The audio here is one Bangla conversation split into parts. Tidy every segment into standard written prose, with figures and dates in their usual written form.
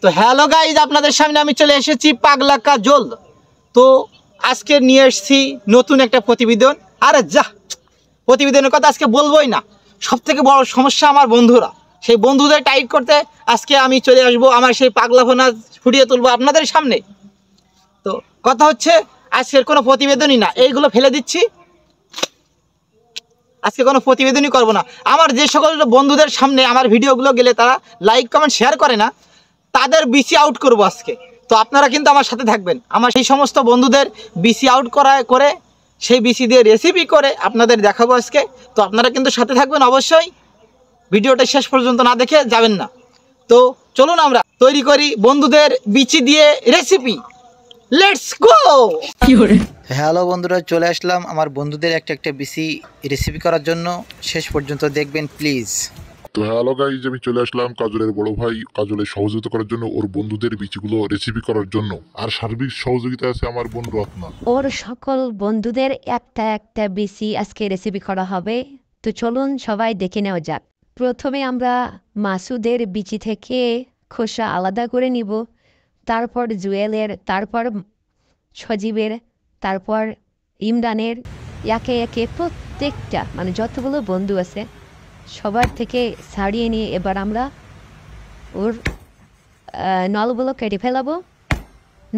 তো হ্যালো গাইজ, আপনাদের সামনে আমি চলে এসেছি পাগলা কাজল। তো আজকে নিয়ে এসেছি নতুন একটা প্রতিবেদন। আরে যা, প্রতিবেদনের কথা আজকে বলবোই না। সব থেকে বড় সমস্যা আমার বন্ধুরা, সেই বন্ধুদের টাইট করতে আজকে আমি চলে আসবো, আমার সেই পাগলাপনা ফুটিয়ে তুলবো আপনাদের সামনে। তো কথা হচ্ছে, আজকের কোনো প্রতিবেদনই না, এইগুলো ফেলে দিচ্ছি। আজকে কোনো প্রতিবেদনই করবো না। আমার যে সকল বন্ধুদের সামনে আমার ভিডিওগুলো গেলে তারা লাইক কমেন্ট শেয়ার করে না, তাদের বিসি আউট করব আজকে। তো আপনারা কিন্তু আমার সাথে থাকবেন। আমার সেই সমস্ত বন্ধুদের বিসি আউট করে সেই বিসি দিয়ে রেসিপি করে আপনাদের দেখাবো আজকে। তো আপনারা কিন্তু সাথে থাকবেন অবশ্যই, ভিডিওটা শেষ পর্যন্ত না দেখে যাবেন না। তো চলুন আমরা তৈরি করি বন্ধুদের বিচি দিয়ে রেসিপি। Let's go. হ্যালো বন্ধুরা, চলে আসলাম আমার বন্ধুদের একটা বিসি রেসিপি করার জন্য। শেষ পর্যন্ত দেখবেন প্লিজ। তো হ্যালো গাইজ, আমি চলে আসলাম কাজলের বড় ভাই কাজলের সহযোগিতা করার জন্য, ওর বন্ধুদের বিচিগুলো রেসিপি করার জন্য। আর সার্বিক সহযোগিতা আছে আমার বোন রত্না। ওর সকল বন্ধুদের একটা বেশি আজকে রেসিপি করা হবে। তো চলুন সবাই দেখে নেওয়া যাক। প্রথমে আমরা মাসুদের বিচি থেকে খোসা আলাদা করে নিব, তারপর জুয়েলের, তারপর সজীবের, তারপর ইমরানের, একে একে প্রত্যেকটা মানে যতগুলো বন্ধু আছে সবার থেকে ছাড়িয়ে নিয়ে এবার আমরা ওর নলগুলো কেটে ফেলাবো।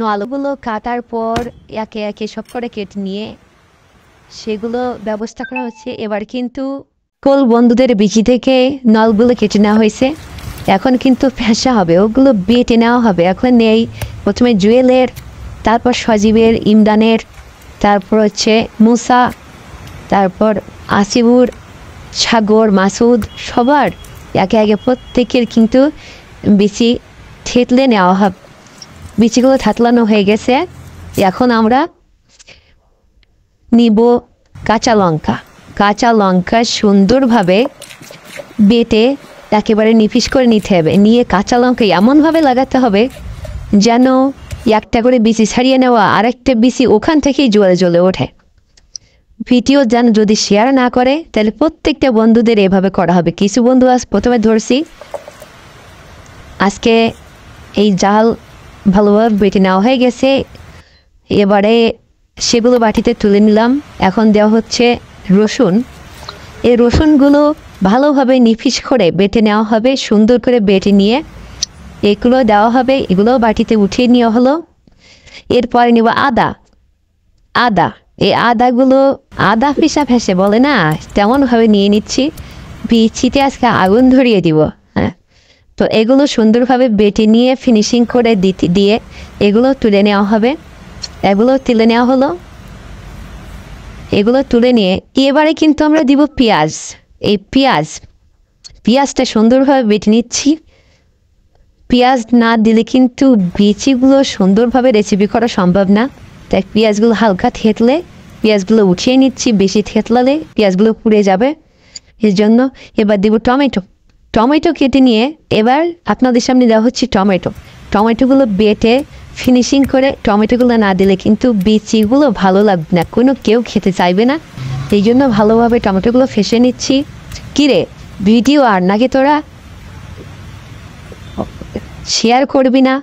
নলগুলো কাটার পর একে একে সব করে কেটে নিয়ে সেগুলো ব্যবস্থা করা হচ্ছে। এবার কিন্তু কোল বন্ধুদের বিচি থেকে নলগুলো কেটে নেওয়া হয়েছে, এখন কিন্তু ফেঁসা হবে, ওগুলো বেটে নেওয়া হবে। এখন নেই প্রথমে জুয়েলের, তারপর সজীবের, ইমরানের, তারপর হচ্ছে মুসা, তারপর আসিবুর, সাগর, মাসুদ, সবার একে একে প্রত্যেকের কিন্তু বিচি থেতলে নেওয়া হবে। বিচিগুলো থাতলানো হয়ে গেছে। এখন আমরা নিব কাঁচা লঙ্কা। কাঁচা লঙ্কা সুন্দরভাবে বেটে একেবারে নিফিস করে নিতে হবে। নিয়ে কাঁচা লঙ্কা এমনভাবে লাগাতে হবে যেন একটা করে বিচি ছাড়িয়ে নেওয়া আরেকটা বিচি ওখান থেকেই জ্বলে জ্বলে ওঠে। ভিডিও যেন যদি শেয়ার না করে তাহলে প্রত্যেকটা বন্ধুদের এভাবে করা হবে। কিছু বন্ধু আজ প্রথমে ধরছি, আজকে এই জাল ভালোভাবে বেটে নেওয়া হয়ে গেছে। এবারে সেগুলো বাটিতে তুলে নিলাম। এখন দেওয়া হচ্ছে রসুন। এই রসুনগুলো ভালোভাবে নিফিস করে বেটে নেওয়া হবে, সুন্দর করে বেটে নিয়ে এগুলো দেওয়া হবে। এগুলোও বাটিতে উঠিয়ে নেওয়া হলো। এরপরে নেব আদা। এই আদাগুলো আদা ফেসে বলে না, তেমনভাবে নিয়ে নিচ্ছি। বিচিতে আজকে আগুন ধরিয়ে দিব। হ্যাঁ, তো এগুলো সুন্দরভাবে বেটে নিয়ে ফিনিশিং করে দিয়ে এগুলো তুলে নেওয়া হবে। এগুলো তুলে নেওয়া হলো। এগুলো তুলে নিয়ে এবারে কিন্তু আমরা দিব পেঁয়াজ। এই পেঁয়াজটা সুন্দরভাবে বেটে নিচ্ছি। পেঁয়াজ না দিলে কিন্তু বিচিগুলো সুন্দরভাবে রেসিপি করা সম্ভব না। তাই পেঁয়াজগুলো হালকা থেতলে পেঁয়াজগুলো উঠিয়ে নিচ্ছি। বেশি থেতলালে পেঁয়াজগুলো পুড়ে যাবে, এর জন্য। এবার দেব টমেটো কেটে নিয়ে এবার আপনাদের সামনে দেওয়া হচ্ছে টমেটোগুলো বেটে ফিনিশিং করে। টমেটোগুলো না দিলে কিন্তু বিচিগুলো ভালো লাগবে না, কেউ খেতে চাইবে না। এই জন্য ভালোভাবে টমেটোগুলো ফেসে নিচ্ছি। কিরে, ভিডিও আর নাকি তোরা শেয়ার করবি না?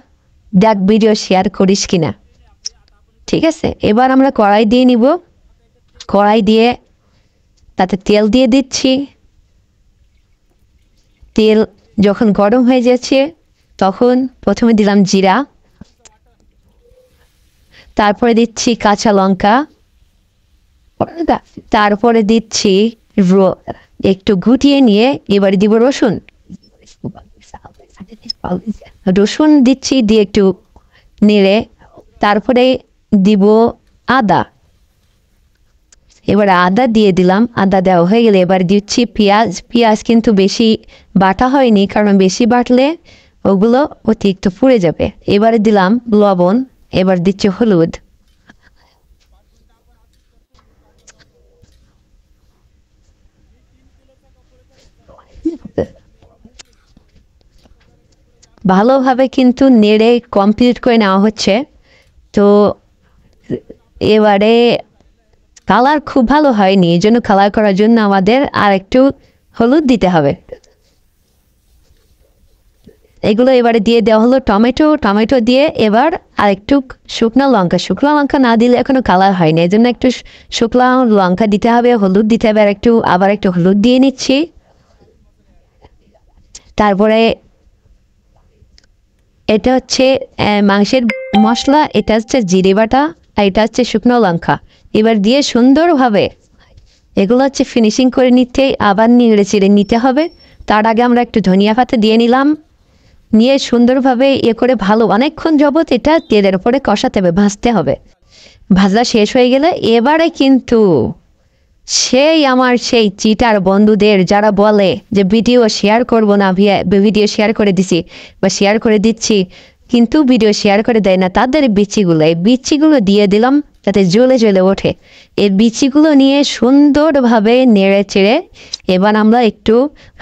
দেখ ভিডিও শেয়ার করিস কিনা। ঠিক আছে, এবার আমরা কড়াই দিয়ে নিব। কড়াই দিয়ে তাতে তেল দিয়ে দিচ্ছি। তেল যখন গরম হয়ে যাচ্ছে তখন প্রথমে দিলাম জিরা, তারপরে দিচ্ছি কাঁচা লঙ্কা, তারপরে দিচ্ছি একটু ঘুটিয়ে নিয়ে এবারে দিব রসুন দিচ্ছি, দিয়ে একটু নেড়ে তারপরে দিব আদা। এবার আদা দিয়ে দিলাম। আদা দেওয়া হয়ে গেলে এবার দিচ্ছি পেঁয়াজ কিন্তু বেশি বাটা হয়নি, কারণ বেশি বাটলে ওগুলো অতিরিক্ত পুড়ে যাবে। এবারে দিলাম লবণ। এবার দিচ্ছি হলুদ। ভালোভাবে কিন্তু নেড়ে কমপ্লিট করে নেওয়া হচ্ছে। তো এবারে কালার খুব ভালো হয়নি, এই জন্য কালার করার জন্য আমাদের আর একটু হলুদ দিতে হবে। এগুলো এবারে দিয়ে দেওয়া হলো টমেটো দিয়ে এবার আরেকটু শুকনো লঙ্কা না দিলে এখনো কালার হয়নি, এই জন্য একটু শুকনো লঙ্কা দিতে হবে, হলুদ দিতে হবে, আবার একটু হলুদ দিয়ে নিচ্ছি। তারপরে এটা হচ্ছে মাংসের মশলা, এটা হচ্ছে জিরে বাটা, আর এটা হচ্ছে শুকনো লঙ্কা। এবার দিয়ে সুন্দরভাবে এগুলো হচ্ছে ফিনিশিং করে নিতে, আবার নেড়ে চেড়ে নিতে হবে। তার আগে আমরা একটু ধনিয়া পাতা দিয়ে নিলাম, নিয়ে সুন্দরভাবে করে ভালো অনেকক্ষণ যাবত এটা তেলের উপরে কষাতে হবে, ভাজতে হবে। ভাজা শেষ হয়ে গেলে এবারে কিন্তু সেই চিটার বন্ধুদের যারা বলে যে ভিডিও শেয়ার করবো না, ভিডিও শেয়ার করে দিছি বা শেয়ার করে দিচ্ছি কিন্তু ভিডিও শেয়ার করে দেয় না, তাদের এই বিচিগুলো দিয়ে দিলাম যাতে জ্বলে জ্বলে ওঠে। এই বিচিগুলো নিয়ে সুন্দরভাবে নেড়ে চেড়ে এবার আমরা একটু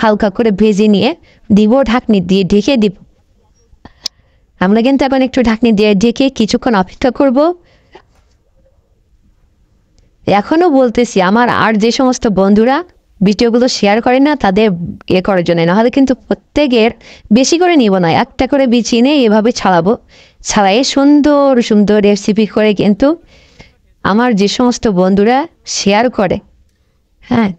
হালকা করে ভেজে নিয়ে দিব, ঢাকনি দিয়ে ঢেকে দিব। আমরা কিন্তু এখন একটু ঢাকনি দিয়ে ঢেকে কিছুক্ষণ অপেক্ষা করব। এখনো বলতেছি আমার আর যে সমস্ত বন্ধুরা ভিডিওগুলো শেয়ার করে না তাদের করার জন্য, নাহলে কিন্তু প্রত্যেকের বেশি করে নিব না, একটা করে বিচি নিয়ে এভাবে ছাড়াই সুন্দর সুন্দর রেসিপি করে কিন্তু আমার যে সমস্ত বন্ধুরা শেয়ার করে, হ্যাঁ,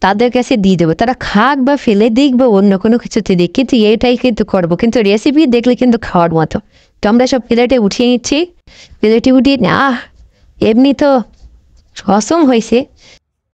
তাদের কাছে দিয়ে দেবো। তারা খাক বা ফেলে দিক বা অন্য কোনো কিছুতে দিক, কিন্তু এটাই কিন্তু করবো। কিন্তু রেসিপি দেখলে কিন্তু খাওয়ার মতো। তো আমরা সব প্লেটে উঠিয়ে নিচ্ছি, প্লেটে উঠিয়ে এমনি তো অসম হয়েছে,